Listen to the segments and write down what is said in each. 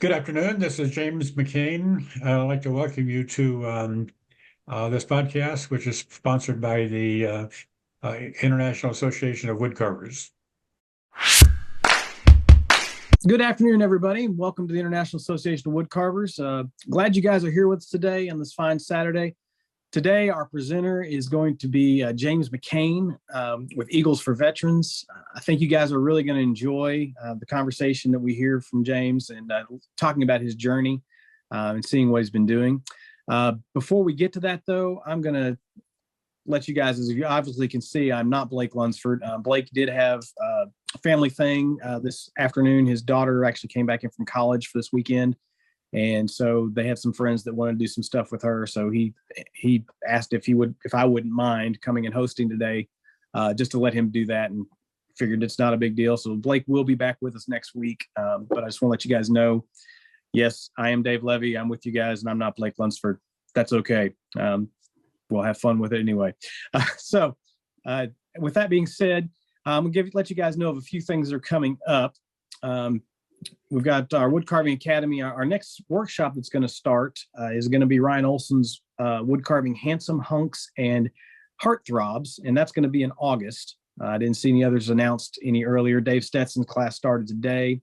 Good afternoon. This is James McCain. I'd like to welcome you to this podcast, which is sponsored by the International Association of Woodcarvers. Good afternoon, everybody. Welcome to the International Association of Woodcarvers. Glad you guys are here with us today on this fine Saturday. Today, our presenter is going to be James McCain with Eagles for Veterans. I think you guys are really going to enjoy the conversation that we hear from James and talking about his journey and seeing what he's been doing. Before we get to that, though, I'm going to let you guys, as you obviously can see, I'm not Blake Lunsford. Blake did have a family thing this afternoon. His daughter actually came back in from college for this weekend. And so they had some friends that wanted to do some stuff with her. So he asked if I wouldn't mind coming and hosting today, just to let him do that, and figured it's not a big deal. So Blake will be back with us next week. But I just want to let you guys know, yes, I am Dave Levy. I'm with you guys, and I'm not Blake Lunsford. That's okay. We'll have fun with it anyway. So with that being said, I'm going to let you guys know of a few things that are coming up. We've got our Wood Carving Academy. Our next workshop that's going to start is going to be Ryan Olson's wood carving handsome hunks and heartthrobs, and that's going to be in August. I didn't see any others announced any earlier. Dave Stetson's class started today.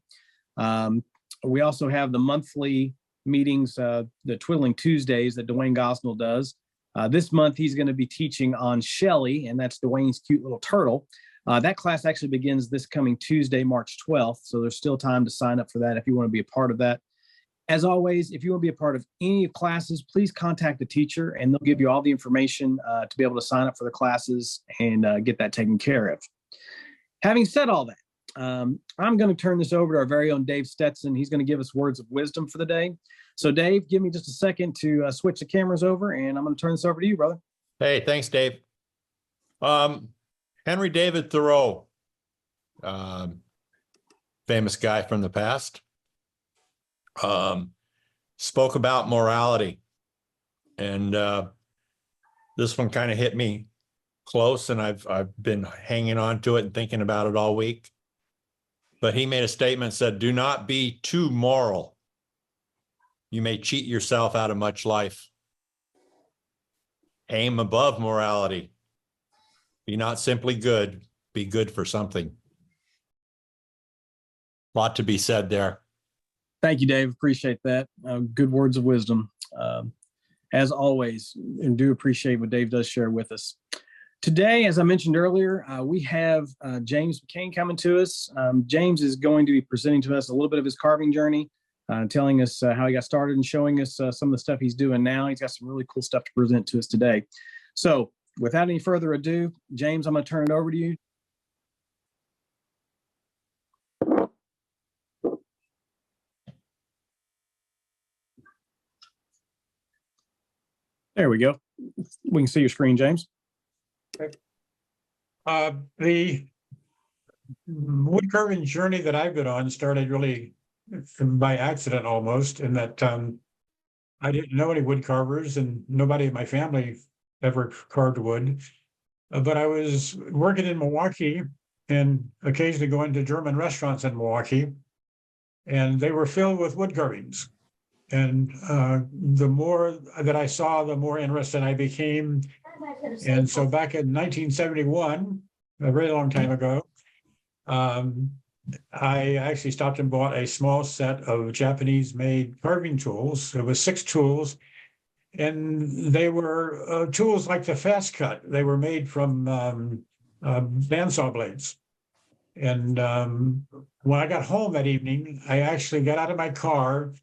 We also have the monthly meetings, the Twiddling Tuesdays that Dwayne Gosnell does. This month, he's going to be teaching on Shelly, and that's Dwayne's cute little turtle. That class actually begins this coming Tuesday, March 12th. So there's still time to sign up for that if you want to be a part of that. As always, if you want to be a part of any classes, please contact the teacher and they'll give you all the information to be able to sign up for the classes and get that taken care of. Having said all that, I'm going to turn this over to our very own Dave Stetson. He's going to give us words of wisdom for the day. So Dave, give me just a second to switch the cameras over, and I'm going to turn this over to you, brother. Hey, thanks, Dave. Henry David Thoreau, famous guy from the past, spoke about morality. And this one kind of hit me close, and I've been hanging on to it and thinking about it all week. But he made a statement, said, "Do not be too moral. You may cheat yourself out of much life. Aim above morality. Be not simply good, be good for something." A lot to be said there. Thank you, Dave. Appreciate that. Good words of wisdom. As always, and do appreciate what Dave does share with us. Today, as I mentioned earlier, we have James McCain coming to us. James is going to be presenting to us a little bit of his carving journey, telling us how he got started and showing us some of the stuff he's doing now. He's got some really cool stuff to present to us today. So without any further ado, James, I'm going to turn it over to you. There we go. We can see your screen, James. Okay. The wood carving journey that I've been on started really by accident almost, in that I didn't know any wood carvers, and nobody in my family ever carved wood. But I was working in Milwaukee and occasionally going to German restaurants in Milwaukee, and they were filled with wood carvings. And the more that I saw, the more interested I became. And so back in 1971, a very long time ago, I actually stopped and bought a small set of Japanese-made carving tools. It was 6 tools. And they were tools like the Fast Cut. They were made from bandsaw blades. And when I got home that evening, I actually got out of my car,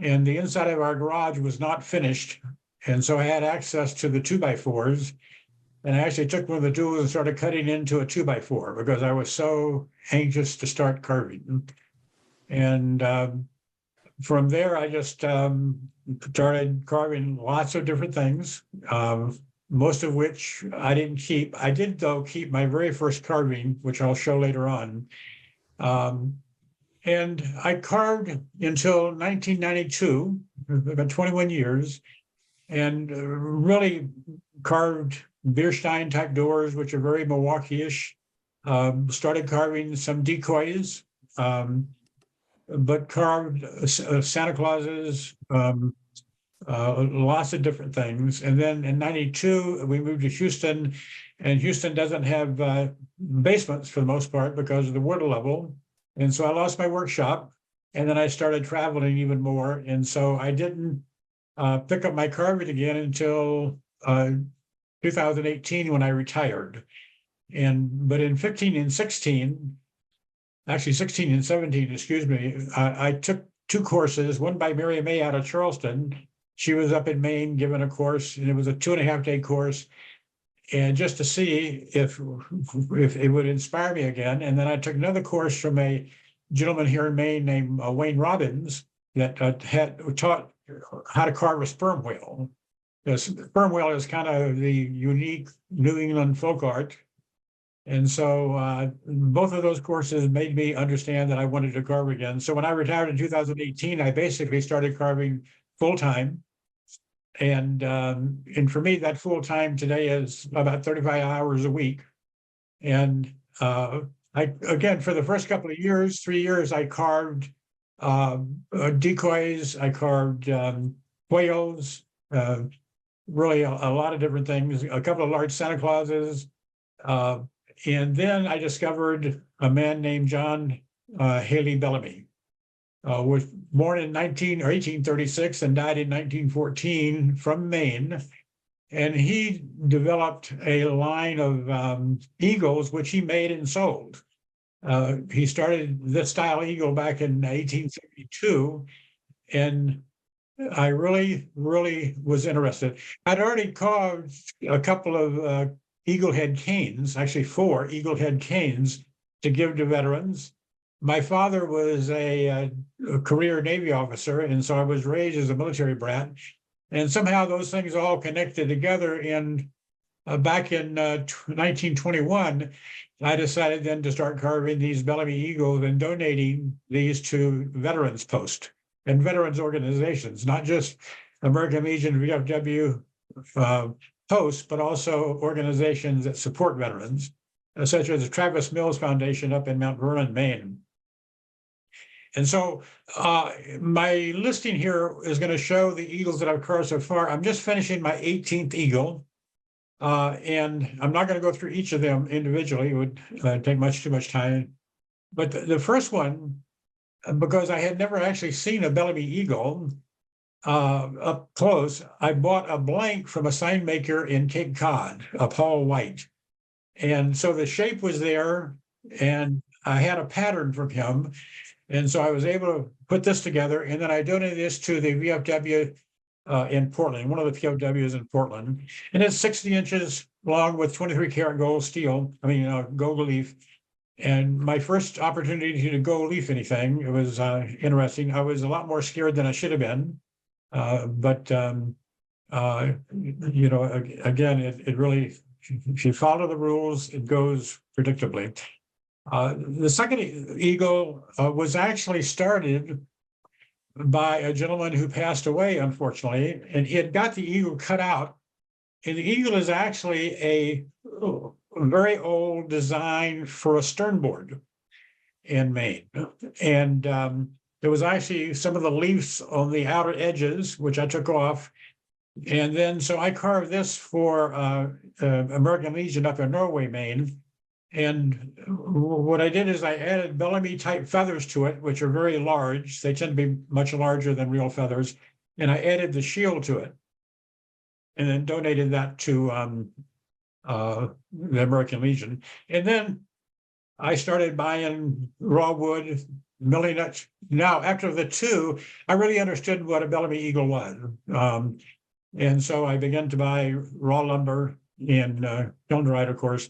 and the inside of our garage was not finished. And so I had access to the 2x4s. And I actually took one of the tools and started cutting into a 2x4 because I was so anxious to start carving. And from there, I just started carving lots of different things, most of which I didn't keep. I did, though, keep my very first carving, which I'll show later on. And I carved until 1992, about 21 years, and really carved Bierstein type doors, which are very Milwaukee-ish. Started carving some decoys. but carved Santa Clauses, lots of different things. And then in 92, we moved to Houston, and Houston doesn't have basements for the most part because of the water level. And so I lost my workshop, and then I started traveling even more. And so I didn't pick up my carving again until 2018 when I retired. But in 15 and 16, actually 16 and 17, excuse me, I took 2 courses, one by Mary May out of Charleston. She was up in Maine giving a course, and it was a 2.5-day course. And just to see if it would inspire me again. And then I took another course from a gentleman here in Maine named Wayne Robbins that had taught how to carve a sperm whale. The sperm whale is kind of the unique New England folk art. And so both of those courses made me understand that I wanted to carve again. So when I retired in 2018, I basically started carving full-time. And for me, that full-time today is about 35 hours a week. And again, for the first couple of years, 3 years, I carved decoys, I carved whales, really a lot of different things, a couple of large Santa Clauses. And then I discovered a man named John Haley Bellamy, was born in 1836 and died in 1914 from Maine. And he developed a line of eagles, which he made and sold. He started this style eagle back in 1872. And I really, really was interested. I'd already carved a couple of eagle head canes, actually 4 eagle head canes to give to veterans. My father was a career Navy officer, and so I was raised as a military brat. And somehow those things all connected together. And back in 1921, I decided then to start carving these Bellamy eagles and donating these to Veterans Post and veterans organizations, not just American Legion, VFW posts, but also organizations that support veterans, such as the Travis Mills Foundation up in Mount Vernon, Maine. And so my listing here is going to show the eagles that I've carved so far. I'm just finishing my 18th eagle, and I'm not going to go through each of them individually. It would take too much time. But the first one, because I had never actually seen a Bellamy eagle up close, I bought a blank from a sign maker in Cape Cod, a Paul White. And so the shape was there, and I had a pattern from him. And so I was able to put this together, and then I donated this to the VFW in Portland, one of the PFWs in Portland. And it's 60 inches long with 23 karat gold steel, gold leaf. And my first opportunity to gold leaf anything, it was interesting. I was a lot more scared than I should have been. Again, it really, if you follow the rules, it goes predictably. The second eagle was actually started by a gentleman who passed away, unfortunately, and he had got the eagle cut out. And the eagle is actually a very old design for a sternboard in Maine. And there was actually some of the leaves on the outer edges, which I took off. And then, so I carved this for American Legion up in Norway, Maine. And what I did is I added Bellamy type feathers to it, which are very large. They tend to be much larger than real feathers. And I added the shield to it and then donated that to the American Legion. And then I started buying raw wood, milling it. Now, after the 2, I really understood what a Bellamy eagle was. And so I began to buy raw lumber and kiln dried, of course.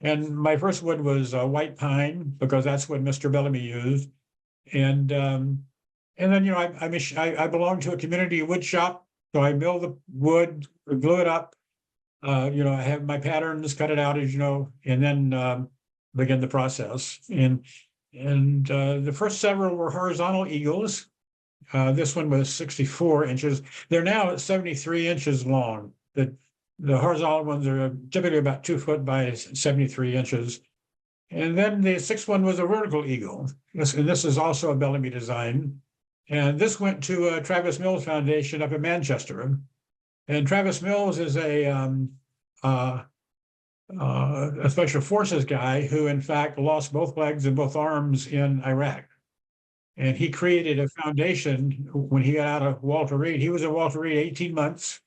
And my first wood was white pine, because that's what Mr. Bellamy used. And then, I belong to a community wood shop. So I mill the wood, glue it up. I have my patterns, cut it out, as you know, and then begin the process. And the first several were horizontal eagles. This one was 64 inches. They're now at 73 inches long. The horizontal ones are typically about 2 foot by 73 inches. And then the sixth one was a vertical eagle. This is also a Bellamy design. And this went to Travis Mills Foundation up in Manchester. And Travis Mills is a special forces guy who, in fact, lost both legs and both arms in Iraq. And he created a foundation when he got out of Walter Reed. He was at Walter Reed 18 months.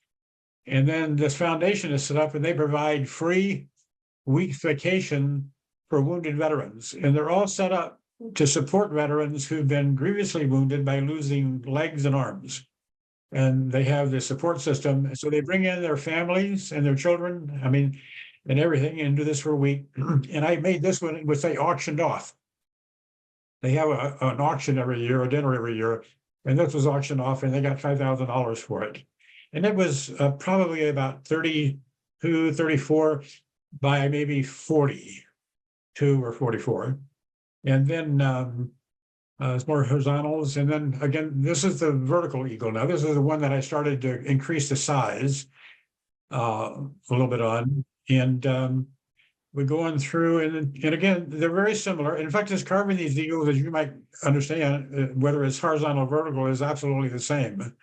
And then this foundation is set up and they provide free week vacation for wounded veterans. And they're all set up to support veterans who've been grievously wounded by losing legs and arms. And they have the support system. So they bring in their families and their children, and everything, and do this for a week. And I made this one, which they auctioned off. They have an auction every year, a dinner every year, and this was auctioned off, and they got $5,000 for it. And it was probably about 32, 34 by maybe 42 or 44. And then it's more horizontals. And then again, this is the vertical eagle. Now, this is the one that I started to increase the size a little bit on. And we're going through, and again, they're very similar. In fact, just carving these eagles, as you might understand, whether it's horizontal or vertical, is absolutely the same.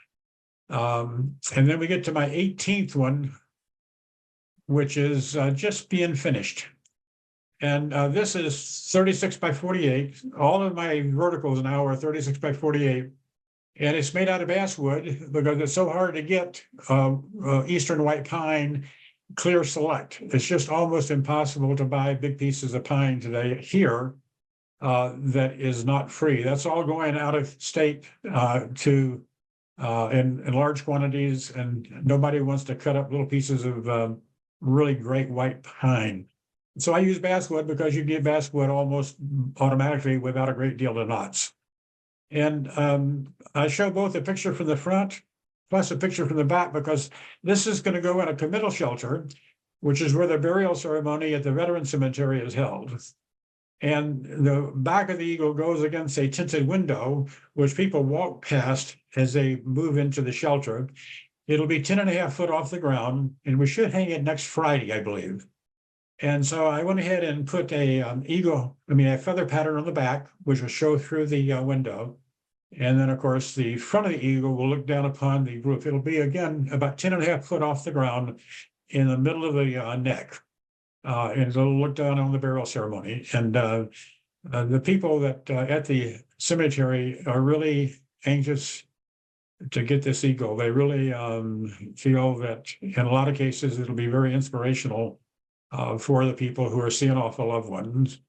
And then we get to my 18th one, which is just being finished. And this is 36 by 48. All of my verticals now are 36 by 48. And it's made out of basswood because it's so hard to get eastern white pine clear select. It's just almost impossible to buy big pieces of pine today here that is not free. That's all going out of state to in large quantities, and nobody wants to cut up little pieces of really great white pine. So I use basswood because you get basswood almost automatically without a great deal of knots. And I show both a picture from the front plus a picture from the back because this is going to go in a committal shelter, which is where the burial ceremony at the Veteran Cemetery is held. And the back of the eagle goes against a tinted window, which people walk past as they move into the shelter. It'll be 10.5 foot off the ground, and we should hang it next Friday, I believe. And so I went ahead and put a a feather pattern on the back, which will show through the window. And then, of course, the front of the eagle will look down upon the roof. It'll be, again, about 10.5 foot off the ground in the middle of the neck. And it'll look down on the burial ceremony. And the people that at the cemetery are really anxious to get this eagle. They really feel that in a lot of cases, it'll be very inspirational for the people who are seeing off the loved ones.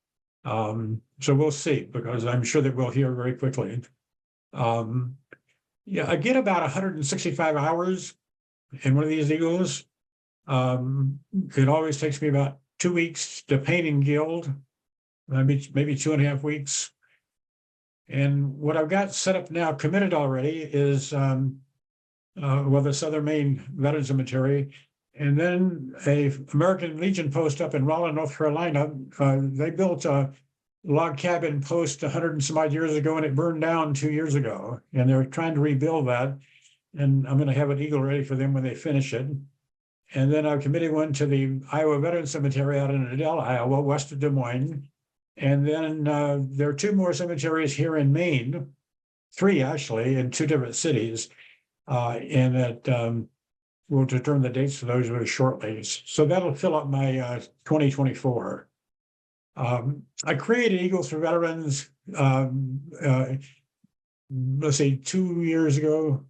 So we'll see, because I'm sure that we'll hear very quickly. I get about 165 hours in one of these eagles. It always takes me about 2 weeks to paint and gild, maybe 2.5 weeks. And what I've got set up now, committed already, is the Southern Maine Veteran Cemetery. And then a American Legion post up in Raleigh, North Carolina. They built a log cabin post 100 and some odd years ago, and it burned down 2 years ago. And they're trying to rebuild that. And I'm going to have an eagle ready for them when they finish it. And then I've committed one to the Iowa Veteran Cemetery out in Adel, Iowa, west of Des Moines. And then there are 2 more cemeteries here in Maine, 3 actually, in 2 different cities. And that we'll determine the dates for those very shortly. So that'll fill up my 2024. I created Eagles for Veterans, let's say 2 years ago.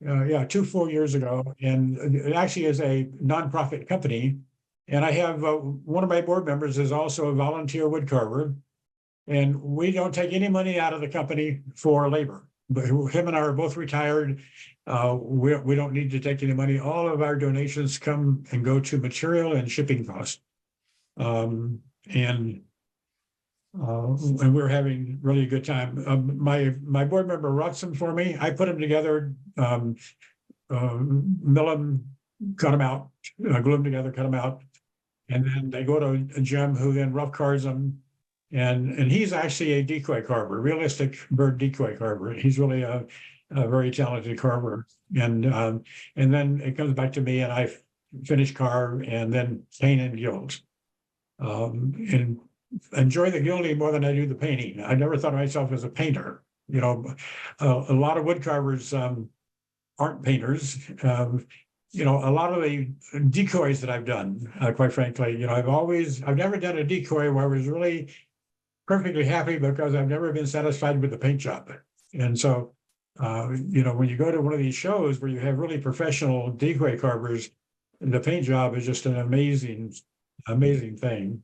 2 full years ago. And it actually is a nonprofit company. And I have one of my board members is also a volunteer woodcarver. And we don't take any money out of the company for labor. But him and I are both retired. We don't need to take any money. All of our donations come and go to material and shipping costs. And we're having really a good time. My board member wrote them for me. I put them together, mill them, cut them out, glue them together, cut them out. And then they go to Jim, who then rough carves them. And he's actually a decoy carver, realistic bird decoy carver. He's really a very talented carver. And then it comes back to me, and I finish carve and then paint and gild. And enjoy the gilding more than I do the painting. I never thought of myself as a painter. A lot of wood carvers aren't painters. A lot of the decoys that I've done, quite frankly, I've never done a decoy where I was really perfectly happy because I've never been satisfied with the paint job. And so, when you go to one of these shows where you have really professional decoy carvers, the paint job is just an amazing, amazing thing.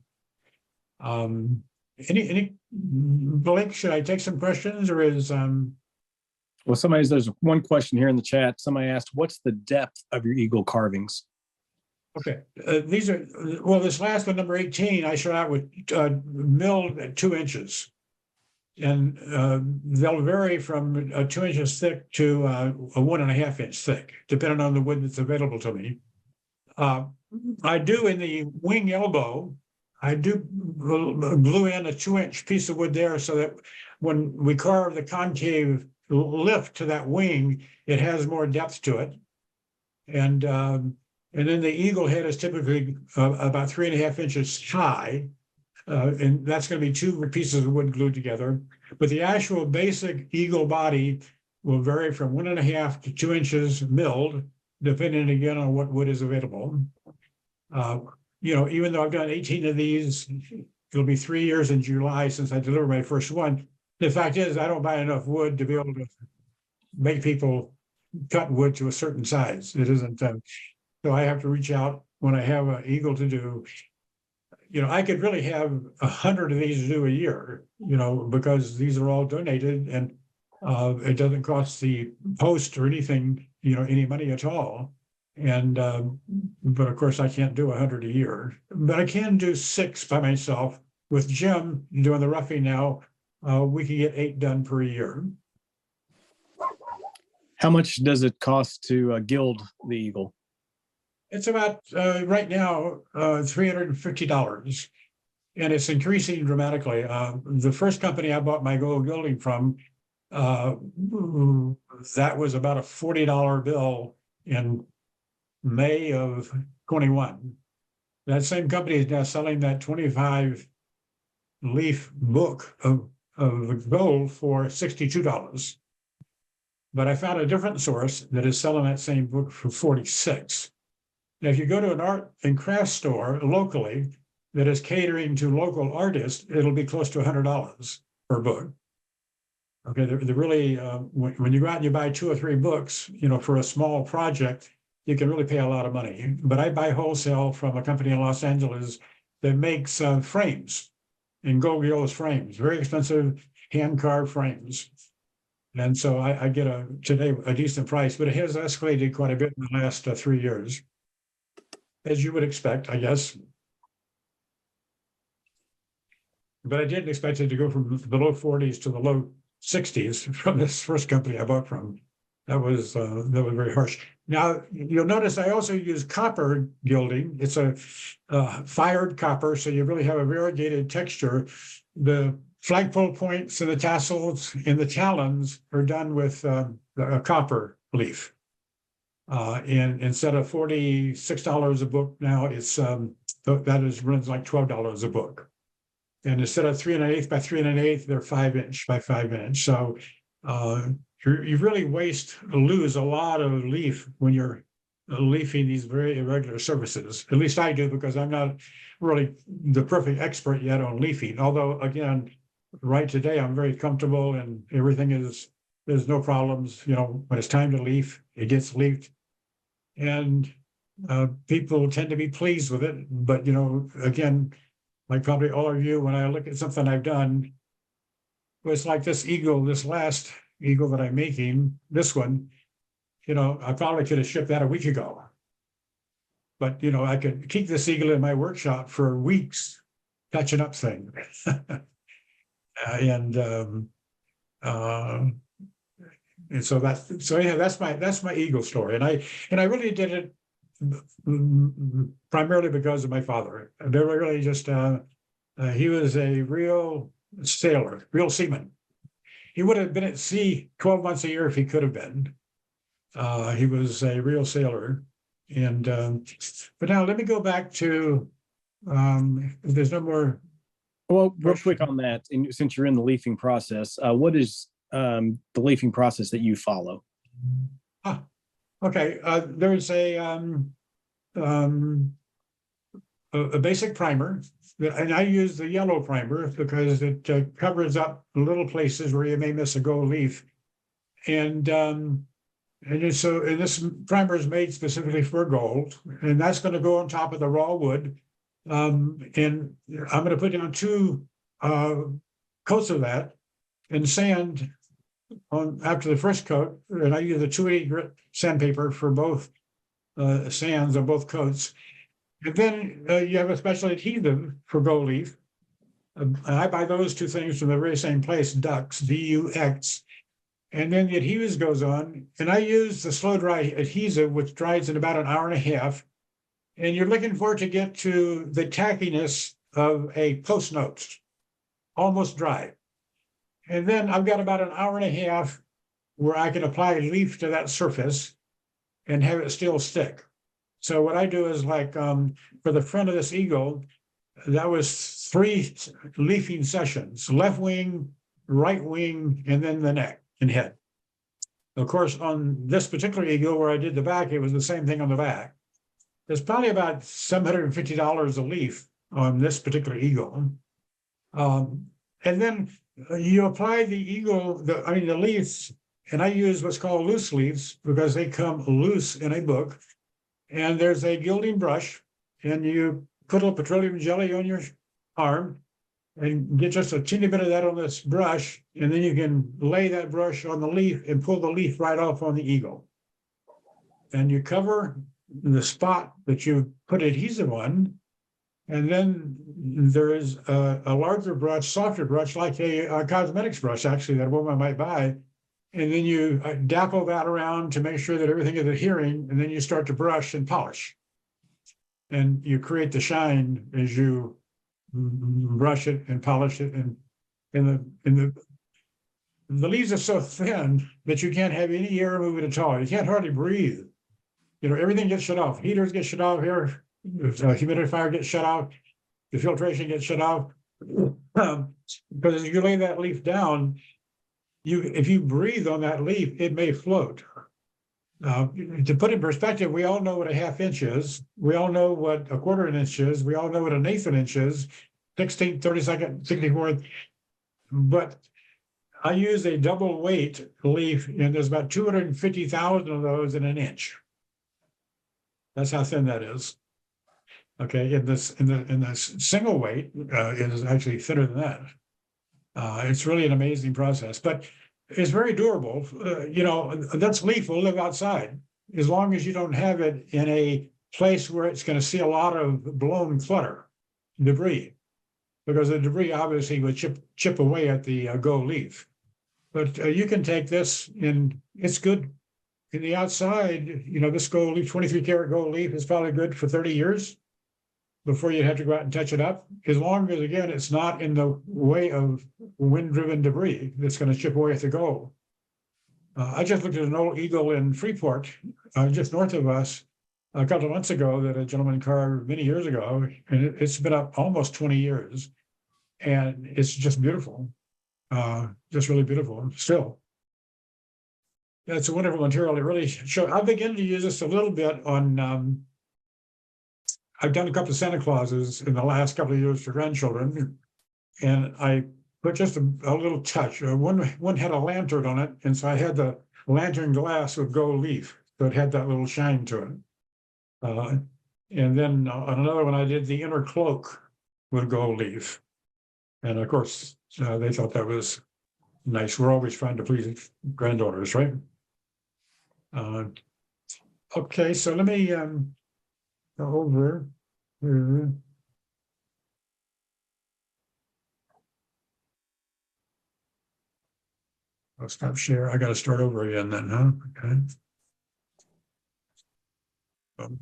Blake, should I take some questions or is, Well, there's one question here in the chat. Somebody asked, what's the depth of your eagle carvings? okay, this last one, number 18, I shot out with milled at 2 inches. And they'll vary from 2 inches thick to a 1.5 inch thick, depending on the wood that's available to me. I do in the wing elbow, I do glue in a 2-inch piece of wood there so that when we carve the concave lift to that wing, it has more depth to it. And then the eagle head is typically about 3.5 inches high. And that's going to be 2 pieces of wood glued together. But the actual basic eagle body will vary from 1.5 to 2 inches milled, depending again on what wood is available. Even though I've done 18 of these, it'll be 3 years in July since I delivered my first one. The fact is, I don't buy enough wood to be able to make people cut wood to a certain size. It isn't, so I have to reach out when I have an eagle to do. I could really have 100 of these to do a year, because these are all donated and it doesn't cost the post or anything, any money at all. And, but of course I can't do 100 a year, but I can do 6 by myself. With Jim doing the roughing now, we can get 8 done per year. How much does it cost to gild the eagle? It's about, right now, $350, and it's increasing dramatically. The first company I bought my gold gilding from, that was about a $40 bill in May of 21. That same company is now selling that 25 leaf book of gold for $62. But I found a different source that is selling that same book for $46. Now, if you go to an art and craft store locally that is catering to local artists, it'll be close to $100 per book. Okay, they're really, when you go out and you buy 2 or 3 books, for a small project, you can really pay a lot of money. But I buy wholesale from a company in Los Angeles that makes frames and gold gilt frames, very expensive hand-carved frames. And so I get today a decent price, but it has escalated quite a bit in the last 3 years. As you would expect, I guess. But I didn't expect it to go from the low 40s to the low 60s from this first company I bought from. That was very harsh. Now, you'll notice I also use copper gilding. It's a fired copper, so you really have a variegated texture. The flagpole points and the tassels and the talons are done with a copper leaf. And instead of $46 a book now, it's runs like $12 a book. And instead of 3 1/8 by 3 1/8, they're 5 inch by 5 inch. So you really lose a lot of leaf when you're leafing these very irregular surfaces. At least I do, because I'm not really the perfect expert yet on leafing. Although, again, right today, I'm very comfortable and there's no problems. When it's time to leaf, it gets leafed. And people tend to be pleased with it. But, again, like probably all of you, when I look at something I've done, it's like this last eagle that I'm making, this one, I probably could have shipped that a week ago. But, I could keep this eagle in my workshop for weeks, touching up things. And so that's my eagle story. And I really did it primarily because of my father. They were really just, he was a real sailor, real seaman. He would have been at sea 12 months a year if he could have been. He was a real sailor. And but now let me go back to, if there's no more. Well, real quick Question. on that, and since you're in the leafing process, what is the leafing process that you follow? Okay, there's um, a basic primer, and I use the yellow primer because it covers up little places where you may miss a gold leaf. And this primer is made specifically for gold, and that's going to go on top of the raw wood. And I'm going to put down 2 coats of that and sand on after the first coat, and I use the 280 grit sandpaper for both sands on both coats. And then you have a special adhesive for gold leaf. I buy those 2 things from the very same place, Dux, D-U-X. And then the adhesive goes on, and I use the slow dry adhesive, which dries in about an hour and a half. And you're looking for it to get to the tackiness of a post note, almost dry. And then I've got about an hour and a half where I can apply a leaf to that surface and have it still stick. So what I do is like for the front of this eagle, that was 3 leafing sessions, left wing, right wing, and then the neck and head. Of course, on this particular eagle where I did the back, it was the same thing on the back. It's probably about $750 a leaf on this particular eagle. And then you apply the eagle, the leaves, and I use what's called loose leaves because they come loose in a book. And there's a gilding brush, and you put a little petroleum jelly on your arm and get just a teeny bit of that on this brush, and then you can lay that brush on the leaf and pull the leaf right off on the eagle. And you cover the spot that you put adhesive on, and then there is a larger brush, softer brush, like a cosmetics brush, actually, that a woman might buy. And then you dapple that around to make sure that everything is adhering, and then you start to brush and polish. And you create the shine as you brush it and polish it. And the leaves are so thin that you can't have any air movement at all. You can't hardly breathe. Everything gets shut off. Heaters get shut off here. Humidifier gets shut off. The filtration gets shut off. Because as you lay that leaf down, if you breathe on that leaf, it may float. To put in perspective, we all know what a ½ inch is. We all know what a quarter inch is. We all know what an eighth an inch is, 16th, 32nd, 64th. But I use a double weight leaf, and there's about 250,000 of those in an inch. That's how thin that is. Okay, in the single weight is actually thinner than that. It's really an amazing process, but it's very durable. That leaf will live outside as long as you don't have it in a place where it's going to see a lot of blown clutter, debris, because the debris obviously would chip away at the gold leaf. But you can take this, and it's good in the outside. This gold leaf, 23 karat gold leaf, is probably good for 30 years before you have to go out and touch it up, as long as, again, it's not in the way of wind-driven debris that's going to chip away at the gold. I just looked at an old eagle in Freeport, just north of us, a couple of months ago that a gentleman carved many years ago, and it's been up almost 20 years, and it's just beautiful, just really beautiful still. It's a wonderful material. It really shows. I begin to use this a little bit on I've done a couple of Santa Clauses in the last couple of years for grandchildren, and I put just a little touch. One had a lantern on it, and so I had the lantern glass with gold leaf, so it had that little shine to it. And then on another one, I did the inner cloak with gold leaf, and of course they thought that was nice. We're always trying to please granddaughters, right? Okay, so let me go over here. I'll stop share. I got to start over again then, huh? Okay.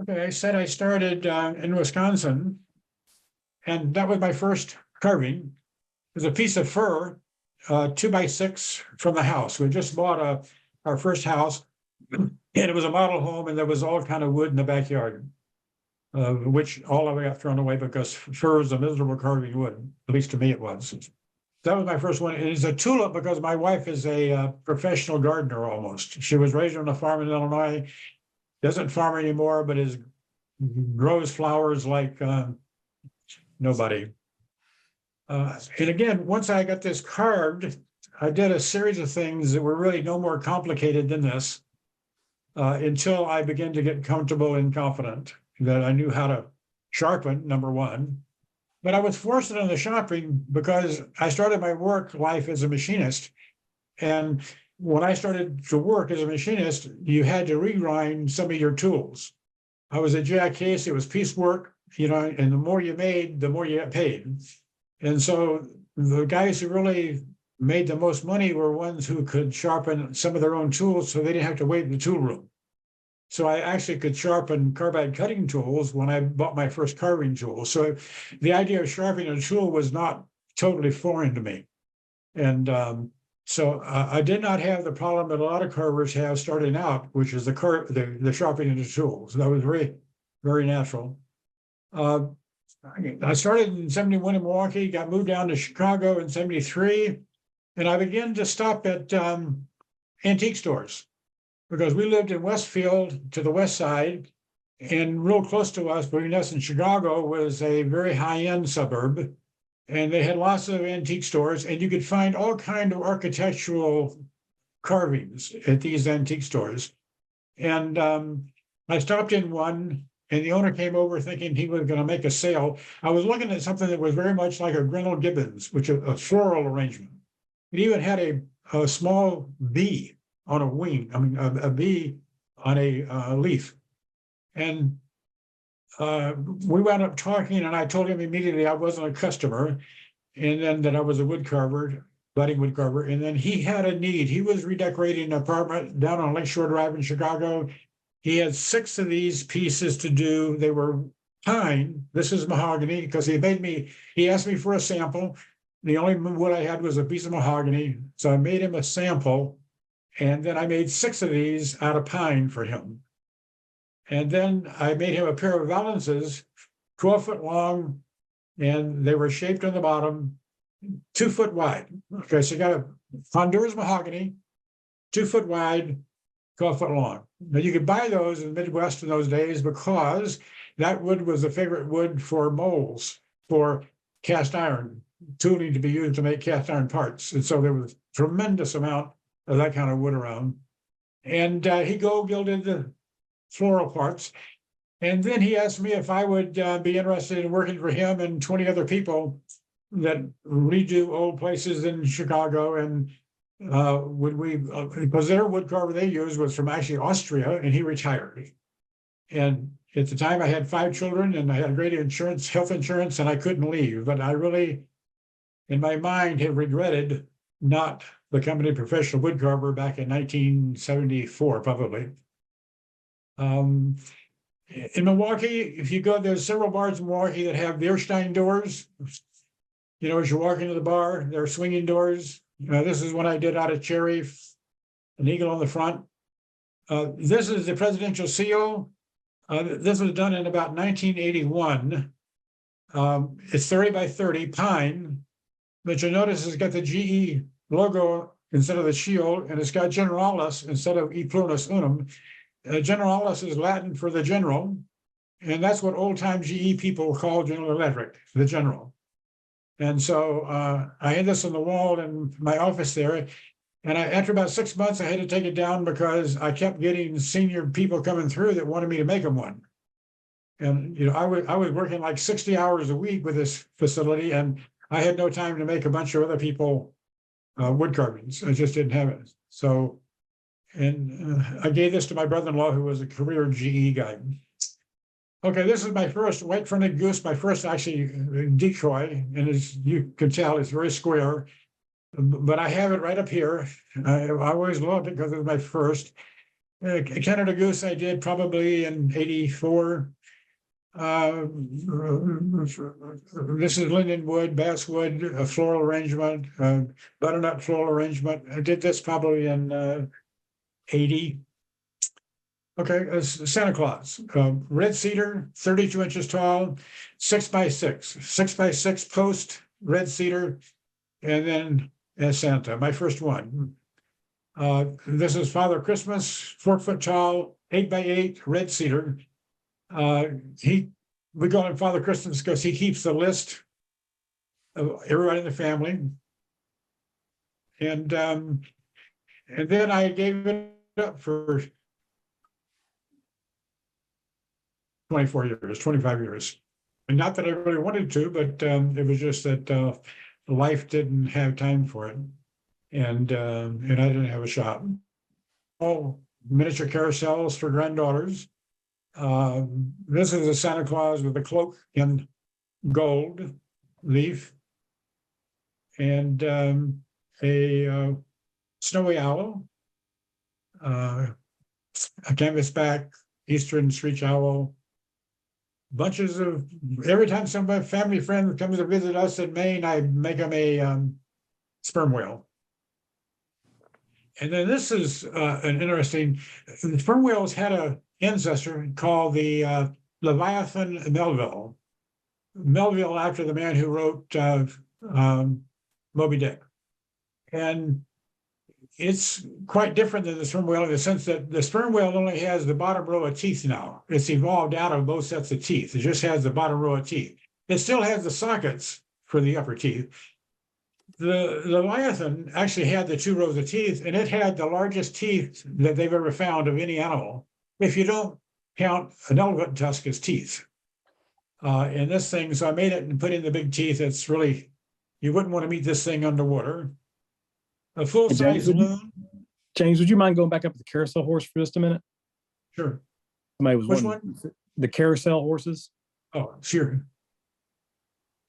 Okay, I said I started in Wisconsin, and that was my first carving. It was a piece of fir, 2x6 from the house. We just bought our first house, and it was a model home, and there was all kind of wood in the backyard. which all of it got thrown away because fir is a miserable carving wood. At least to me it was. That was my first one. It is a tulip because my wife is a professional gardener almost. She was raised on a farm in Illinois, doesn't farm anymore, but grows flowers like nobody. And again, once I got this carved, I did a series of things that were really no more complicated than this until I began to get comfortable and confident that I knew how to sharpen, number one. But I was forced into the sharpening because I started my work life as a machinist. And when I started to work as a machinist, you had to regrind some of your tools. I was at Jack Case, it was piecework, and the more you made, the more you got paid. And so the guys who really made the most money were ones who could sharpen some of their own tools so they didn't have to wait in the tool room. So I actually could sharpen carbide cutting tools when I bought my first carving tool. So the idea of sharpening a tool was not totally foreign to me. And so I did not have the problem that a lot of carvers have starting out, which is the sharpening of the tools. That was very, very natural. I started in 71 in Milwaukee, got moved down to Chicago in 73, and I began to stop at antique stores because we lived in Westfield to the west side, and real close to us, between us and Chicago, was a very high-end suburb, and they had lots of antique stores, and you could find all kinds of architectural carvings at these antique stores. And I stopped in one, and the owner came over thinking he was going to make a sale. I was looking at something that was very much like a Grinnell Gibbons, which is a floral arrangement. It even had a small bee on a wing, a bee on a leaf. And we wound up talking, and I told him immediately I wasn't a customer, and then that I was a woodcarver, budding woodcarver. And then he had a need. He was redecorating an apartment down on Lakeshore Drive in Chicago. He had 6 of these pieces to do. They were pine. This is mahogany because he asked me for a sample. The only wood I had was a piece of mahogany. So I made him a sample. And then I made 6 of these out of pine for him. And then I made him a pair of valances, 12 foot long, and they were shaped on the bottom, 2 foot wide. Okay, so you got a Honduras mahogany, 2 foot wide, 12 foot long. Now you could buy those in the Midwest in those days because that wood was a favorite wood for molds, for cast iron, tooling to be used to make cast iron parts. And so there was a tremendous amount of that kind of wood around. And he gold gilded the floral parts. And then he asked me if I would be interested in working for him and 20 other people that redo old places in Chicago. And would we, because their woodcarver they used was from actually Austria, and he retired. And at the time I had 5 children and I had great insurance, health insurance, and I couldn't leave. But I really, in my mind, had regretted not becoming a professional woodcarver back in 1974, probably. In Milwaukee, if you go, there's several bars in Milwaukee that have Bierstein doors. As you walk into the bar, there are swinging doors. This is one I did out of cherry, an eagle on the front. This is the presidential seal. This was done in about 1981. It's 30 by 30 pine, but you'll notice it's got the GE logo instead of the shield, and it's got Generalis instead of E Pluribus Unum. Generalis is Latin for the general, and that's what old-time GE people call General Electric, the general. And so I had this on the wall in my office there, and after about 6 months, I had to take it down because I kept getting senior people coming through that wanted me to make them one. And I was working like 60 hours a week with this facility, and I had no time to make a bunch of other people wood carvings. I just didn't have it. So, and I gave this to my brother-in-law, who was a career GE guy. Okay, this is my first white-fronted goose, my first actually decoy, and as you can tell, it's very square. But I have it right up here. I always loved it because it was my first. Canada goose I did probably in '84. This is lindenwood, basswood, a floral arrangement, butternut floral arrangement. I did this probably in '80. Okay, Santa Claus, red cedar, 32 inches tall, 6x6, 6x6 post, red cedar, and then as Santa, my first one. This is Father Christmas, 4 foot tall, 8x8, red cedar. We call him Father Christmas because he keeps the list of everybody in the family. And then I gave it up for 24 years, 25 years. And not that I really wanted to, but it was just that life didn't have time for it. And I didn't have a shop. Oh, miniature carousels for granddaughters. This is a Santa Claus with a cloak in gold leaf and a snowy owl, a canvasback eastern screech owl, bunches of, every time some family friend comes to visit us in Maine, I make them a sperm whale. And then this is an interesting, the sperm whales had an ancestor called the Leviathan Melville. Melville after the man who wrote Moby Dick. And it's quite different than the sperm whale in the sense that the sperm whale only has the bottom row of teeth now. It's evolved out of both sets of teeth. It just has the bottom row of teeth. It still has the sockets for the upper teeth. The Leviathan actually had the 2 rows of teeth, and it had the largest teeth that they've ever found of any animal, if you don't count an elephant tusk as teeth. And this thing, so I made it and put in the big teeth. It's really, you wouldn't want to meet this thing underwater. A full-size loon. James, would you mind going back up to the carousel horse for just a minute? Sure. Somebody was Which wanting the carousel horses. Oh, sure.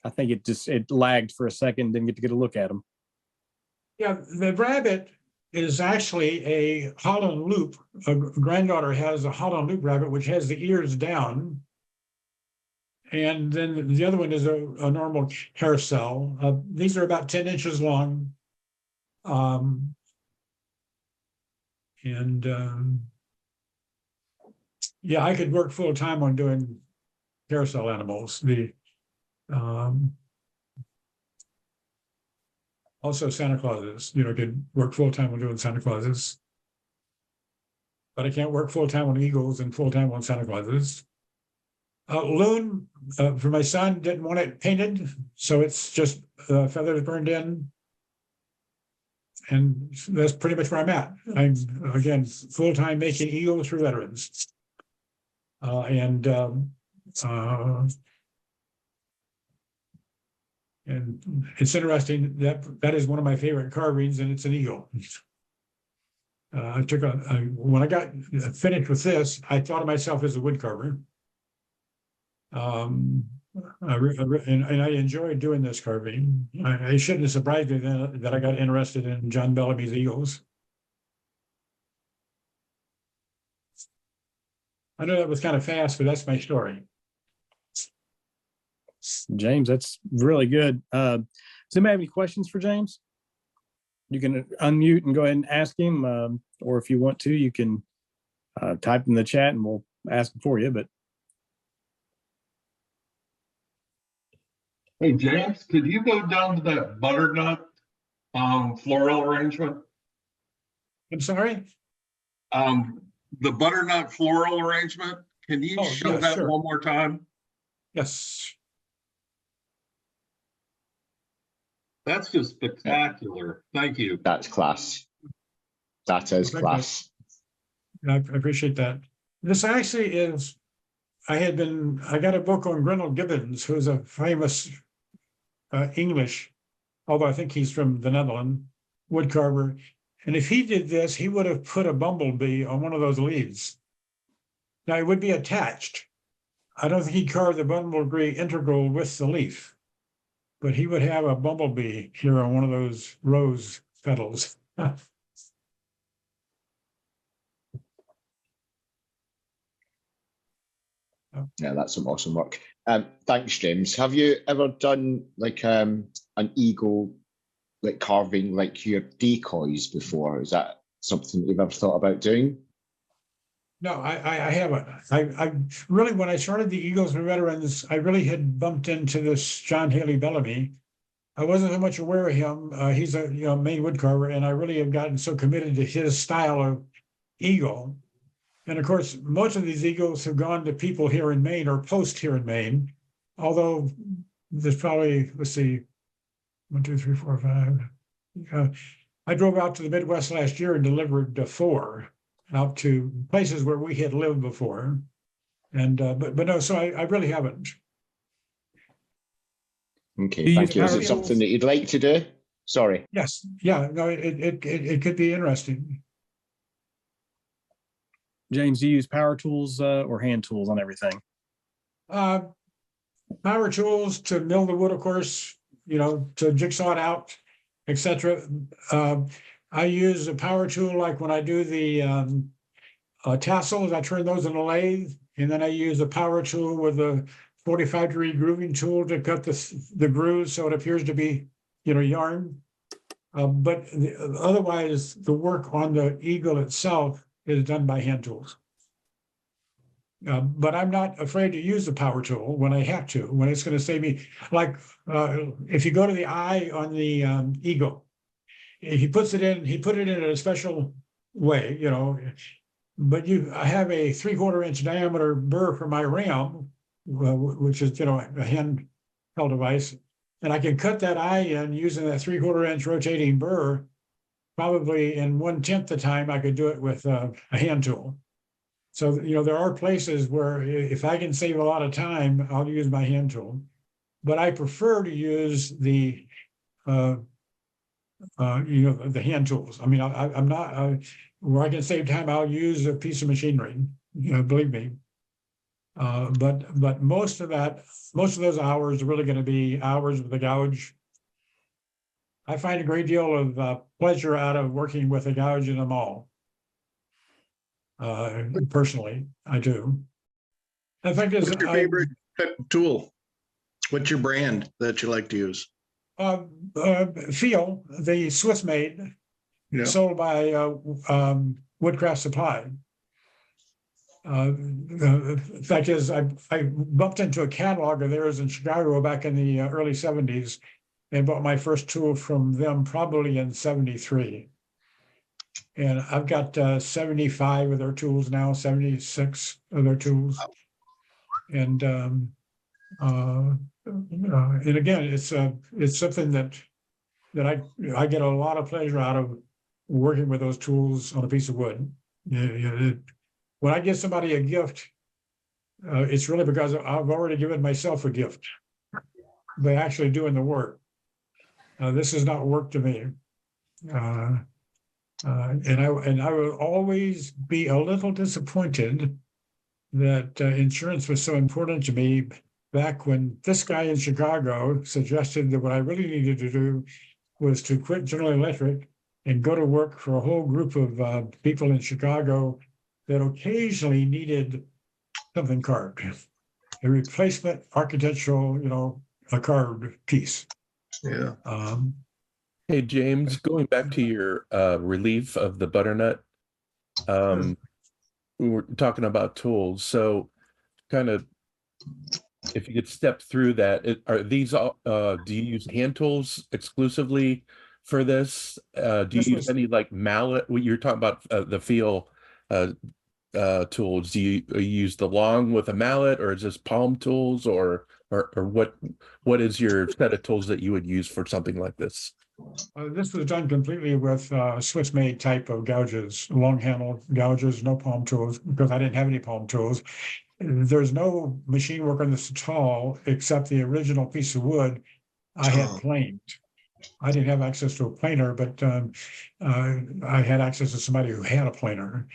I think it lagged for a second, didn't get to get a look at them. Yeah, the rabbit is actually a Holland loop. A granddaughter has a Holland loop rabbit, which has the ears down. And then the other one is a normal carousel. These are about 10 inches long. Yeah, I could work full time on doing carousel animals. Also Santa Clauses, could work full time on doing Santa Clauses. But I can't work full time on eagles and full time on Santa Clauses. Loon, for my son, didn't want it painted, so it's just feathers burned in. And that's pretty much where I'm at. I'm, again, full-time making eagles for veterans. And it's interesting that is one of my favorite carvings, and it's an eagle. I took when I got finished with this, I thought of myself as a woodcarver. And I enjoyed doing this carving. I shouldn't have surprised me that I got interested in John Bellamy's eagles. I know that was kind of fast, but that's my story. James, that's really good. Does anybody have any questions for James? You can unmute and go ahead and ask him, or if you want to, you can type in the chat and we'll ask him for you. But hey, James, could you go down to that butternut floral arrangement? I'm sorry? The butternut floral arrangement. Can you show yeah, that sure. one more time? Yes. That's just spectacular. Thank you. That's class. That is class. I appreciate that. This actually is, I got a book on Grendel Gibbons, who's a famous English, although I think he's from the Netherlands, woodcarver. And if he did this, he would have put a bumblebee on one of those leaves. Now it would be attached. I don't think he carved the bumblebee integral with the leaf, but he would have a bumblebee here on one of those rose petals. Yeah, that's some awesome work. Thanks, James. Have you ever done like an eagle, like carving like your decoys before? Is that something you've ever thought about doing? No, I haven't. I really, when I started the Eagles and Veterans, I really had bumped into this John Haley Bellamy. I wasn't so much aware of him. He's a Maine woodcarver, and I really have gotten so committed to his style of eagle. And of course, most of these eagles have gone to people here in Maine or post here in Maine. Although there's probably, let's see, 1, 2, 3, 4, 5. I drove out to the Midwest last year and delivered 4 out to places where we had lived before. And but no, so I really haven't. Okay, Do you thank use you. Is power it something tools? that you'd like to do? Sorry. Yes, yeah, no, it could be interesting. James, do you use power tools or hand tools on everything? Power tools to mill the wood, of course, to jigsaw it out, etc. I use a power tool like when I do the tassels, I turn those in a lathe, and then I use a power tool with a 45-degree grooving tool to cut the grooves so it appears to be, yarn. But otherwise, the work on the eagle itself is done by hand tools. But I'm not afraid to use the power tool when I have to, when it's going to save me. Like if you go to the eye on the eagle, he put it in a special way, but I have a 3/4 inch diameter burr for my ram, which is, a handheld device. And I can cut that eye in using that 3/4 inch rotating burr. Probably in 1/10 the time I could do it with a hand tool. So, there are places where if I can save a lot of time, I'll use my hand tool. But I prefer to use the hand tools. I mean, I'm not where I can save time. I'll use a piece of machinery. Believe me. But most of those hours are really going to be hours with the gouge. I find a great deal of pleasure out of working with a gouge in them all. Personally, I do. In fact, What's your favorite type of tool? What's your brand that you like to use? Feel, the Swiss made, sold by Woodcraft Supply. The fact is, I bumped into a catalog of theirs in Chicago back in the early 70s and bought my first tool from them probably in 73. And I've got 75 of their tools now, 76 of their tools. And again, it's something that I get a lot of pleasure out of working with those tools on a piece of wood. When I give somebody a gift, it's really because I've already given myself a gift by actually doing the work. This is not work to me. And I will always be a little disappointed that insurance was so important to me back when this guy in Chicago suggested that what I really needed to do was to quit General Electric and go to work for a whole group of people in Chicago that occasionally needed something carved, a replacement architectural, a carved piece. Yeah. Hey, James, going back to your relief of the butternut, we were talking about tools. So kind of, if you could step through that, are these all, do you use hand tools exclusively for this? Do you use any like mallet? You're talking about the feel tools. Do you use the long with a mallet, or is this palm tools, or what is your set of tools that you would use for something like this? This was done completely with Swiss made type of gouges, long handled gouges, no palm tools, because I didn't have any palm tools. There's no machine work on this at all, except the original piece of wood I had planed. I didn't have access to a planer, but I had access to somebody who had a planer.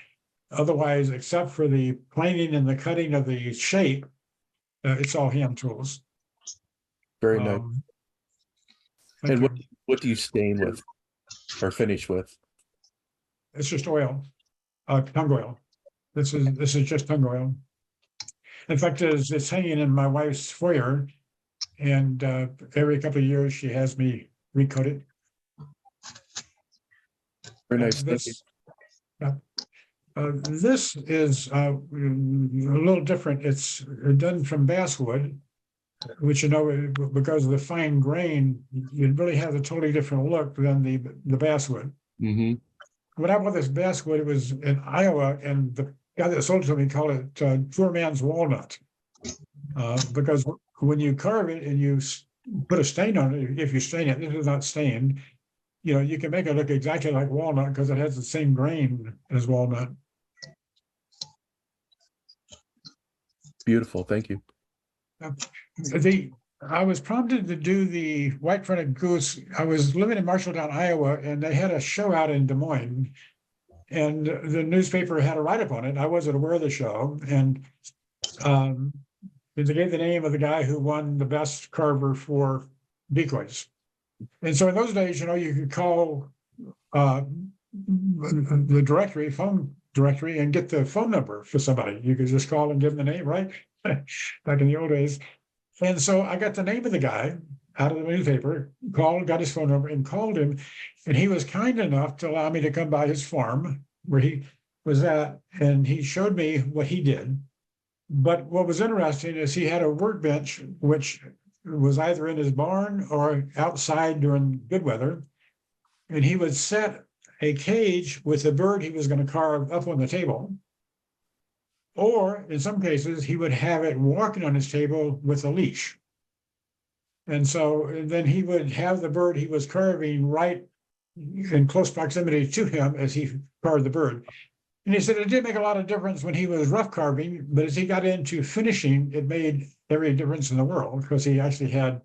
Otherwise, except for the planing and the cutting of the shape, it's all hand tools. Very nice. And what do you stain with or finish with? It's just oil, tung oil. This is just tung oil. In fact, it's hanging in my wife's foyer, and every couple of years she has me recoat it. Very nice. Yeah. This is a little different. It's done from basswood, which, because of the fine grain, you really have a totally different look than the basswood. Mm-hmm. When I bought this basswood, it was in Iowa, and the guy that sold it to me called it poor man's walnut, because when you carve it and you put a stain on it, if you stain it, this is not stained. You can make it look exactly like walnut because it has the same grain as walnut. Beautiful. Thank you. I was prompted to do the white-fronted goose. I was living in Marshalltown, Iowa, and they had a show out in Des Moines, and the newspaper had a write-up on it. I wasn't aware of the show, and they gave the name of the guy who won the best carver for decoys. And so in those days, you could call the phone directory, and get the phone number for somebody. You could just call and give them the name, right? Back in the old days. And so I got the name of the guy out of the newspaper, got his phone number and called him. And he was kind enough to allow me to come by his farm where he was at. And he showed me what he did. But what was interesting is he had a workbench, which was either in his barn or outside during good weather. And he would set a cage with the bird he was going to carve up on the table. Or in some cases, he would have it walking on his table with a leash. And so then he would have the bird he was carving right in close proximity to him as he carved the bird. And he said it did make a lot of difference when he was rough carving, but as he got into finishing, it made every difference in the world because he actually had,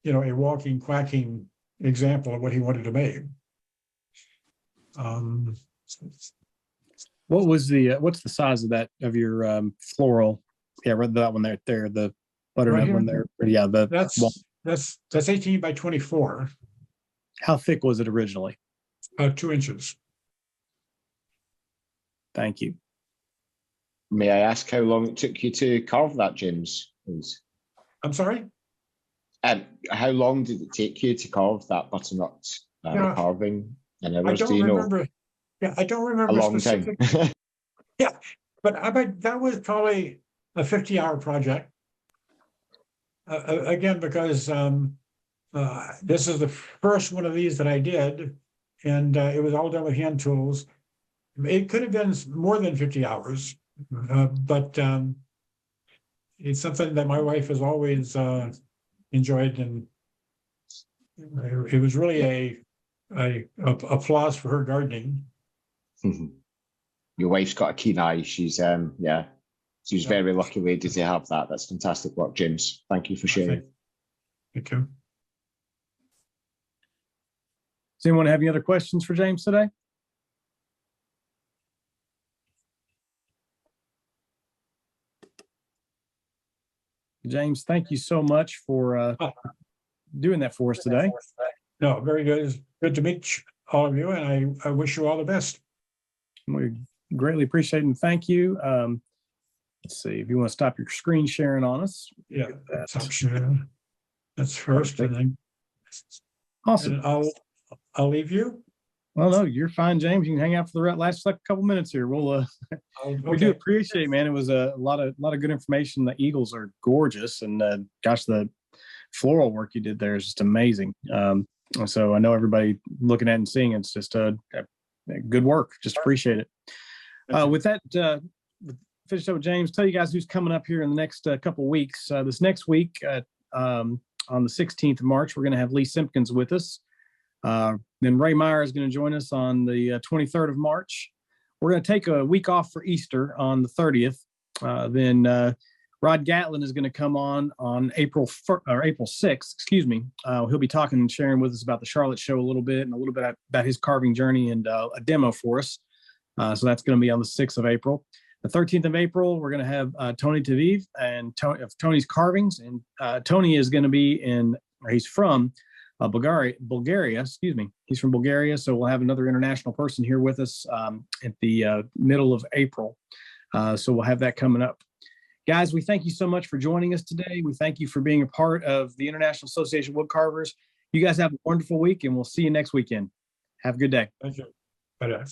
a walking, quacking example of what he wanted to make. What's the size of your floral? Yeah, that one there, the butternut Right one there. Yeah, that's 18 by 24. How thick was it originally? 2 inches. Thank you. May I ask how long it took you to carve that, James, please? I'm sorry? How long did it take you to carve that butternut carving? And I don't remember. Yeah, I don't remember. A long time. Yeah, but I bet that was probably a 50-hour project. Again, because this is the first one of these that I did, and it was all done with hand tools. It could have been more than 50 hours, but it's something that my wife has always enjoyed, and it was really a applause for her gardening. Your wife's got a keen eye. She's very lucky lady to have that. That's fantastic work, James. Thank you for sharing. Thank you. Does anyone have any other questions for James today? James, thank you so much for doing that for us today. No, very good. It's good to meet all of you, and I wish you all the best. We greatly appreciate it and thank you. Let's see if you want to stop your screen sharing on us. Yeah, stop sharing. That's first, and then awesome. And I'll leave you. Well, no, you're fine, James. You can hang out for the last couple minutes here. We'll we do appreciate it, man. It was a lot of good information. The eagles are gorgeous, and gosh, the floral work you did there is just amazing. So I know everybody looking at it and seeing it's just good work. Just appreciate it. With that, finish up with James. Tell you guys who's coming up here in the next couple of weeks. This next week, on the 16th of March, we're going to have Lee Simpkins with us. Then Ray Meyer is going to join us on the 23rd of March. We're going to take a week off for Easter on the 30th. Then Rod Gatlin is going to come on April 6th. Excuse me. He'll be talking and sharing with us about the Charlotte show a little bit and a little bit about his carving journey and a demo for us. So that's going to be on the 6th of April. The 13th of April, we're going to have Tony Taviv and Tony's Carvings. And Tony is going to be he's from Bulgaria, excuse me. He's from Bulgaria. So we'll have another international person here with us at the middle of April. So we'll have that coming up. Guys, we thank you so much for joining us today. We thank you for being a part of the International Association of Woodcarvers. You guys have a wonderful week, and we'll see you next weekend. Have a good day. Thank you. Bye.